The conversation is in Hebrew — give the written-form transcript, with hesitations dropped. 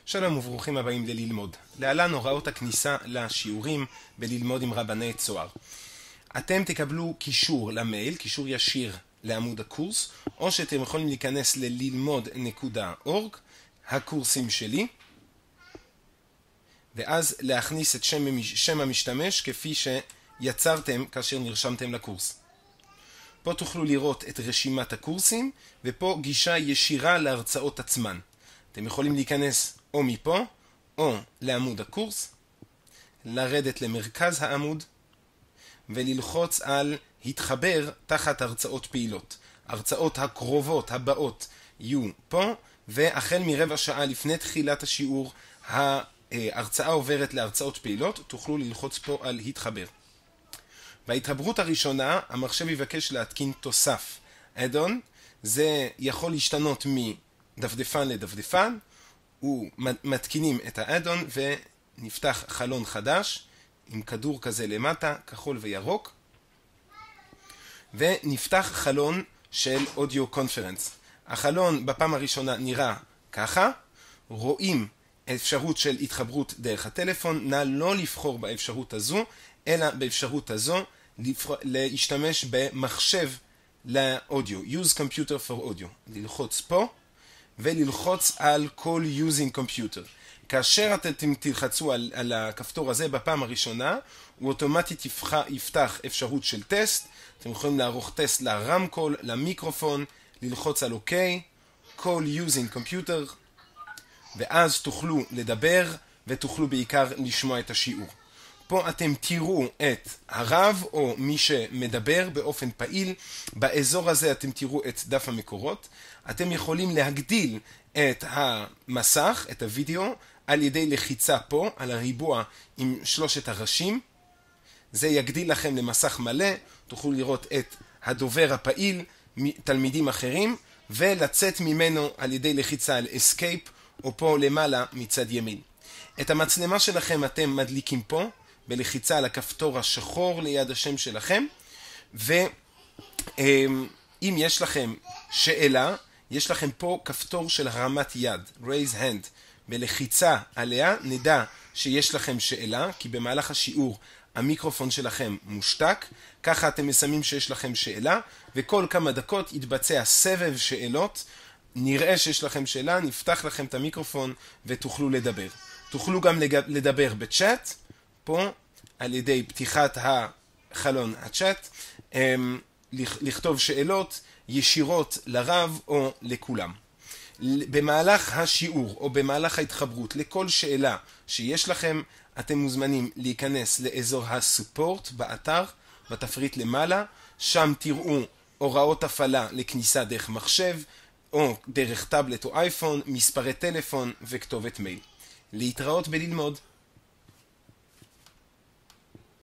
שלום וברוכים הבאים לללמוד. להלן הוראות הכניסה לשיעורים בללמוד עם רבני צוהר. אתם תקבלו קישור למייל, קישור ישיר לעמוד הקורס, או שאתם יכולים להיכנס לללמוד.org, הקורסים שלי, ואז להכניס את שם המשתמש כפי שיצרתם כאשר נרשמתם לקורס. פה תוכלו לראות את רשימת הקורסים, ופה גישה ישירה להרצאות עצמן. אתם יכולים להיכנס או מפה, או לעמוד הקורס, לרדת למרכז העמוד, וללחוץ על התחבר תחת הרצאות פעילות. הרצאות הקרובות, הבאות, יהיו פה, והחל מרבע שעה לפני תחילת השיעור, ההרצאה עוברת להרצאות פעילות, תוכלו ללחוץ פה על התחבר. בהתחברות הראשונה, המחשב יבקש להתקין תוסף. add-on, זה יכול להשתנות מדפדפן לדפדפן, ומתקינים את ה-add-on ונפתח חלון חדש, עם כדור כזה למטה, כחול וירוק, ונפתח חלון של אודיו קונפרנס. החלון בפעם הראשונה נראה ככה, רואים אפשרות של התחברות דרך הטלפון, נא לא לבחור באפשרות הזו, אלא באפשרות הזו להשתמש במחשב לאודיו, use computer for audio. ללחוץ פה וללחוץ על call using computer. כאשר אתם תלחצו על הכפתור הזה בפעם הראשונה, הוא אוטומטית יפתח אפשרות של טסט. אתם יכולים לערוך טסט לרמקול, למיקרופון, ללחוץ על OK, call using computer, ואז תוכלו לדבר ותוכלו בעיקר לשמוע את השיעור. פה אתם תראו את הרב או מי שמדבר באופן פעיל. באזור הזה אתם תראו את דף המקורות. אתם יכולים להגדיל את המסך, את הוידאו, על ידי לחיצה פה, על הריבוע עם שלושת הראשים. זה יגדיל לכם למסך מלא, תוכלו לראות את הדובר הפעיל, תלמידים אחרים, ולצאת ממנו על ידי לחיצה על Escape, או פה למעלה מצד ימין. את המצלמה שלכם אתם מדליקים פה, בלחיצה על הכפתור השחור ליד השם שלכם, ואם יש לכם שאלה, יש לכם פה כפתור של הרמת יד, raise hand. בלחיצה עליה נדע שיש לכם שאלה, כי במהלך השיעור המיקרופון שלכם מושתק, ככה אתם מסיימים שיש לכם שאלה, וכל כמה דקות יתבצע סבב שאלות, נראה שיש לכם שאלה, נפתח לכם את המיקרופון ותוכלו לדבר. תוכלו גם לדבר בצ'אט, פה על ידי פתיחת החלון הצ'אט, לכתוב שאלות ישירות לרב או לכולם. במהלך השיעור או במהלך ההתחברות לכל שאלה שיש לכם, אתם מוזמנים להיכנס לאזור הסופורט באתר, בתפריט למעלה, שם תראו הוראות הפעלה לכניסה דרך מחשב או דרך טאבלט או אייפון, מספרי טלפון וכתובת מייל. להתראות בללמוד.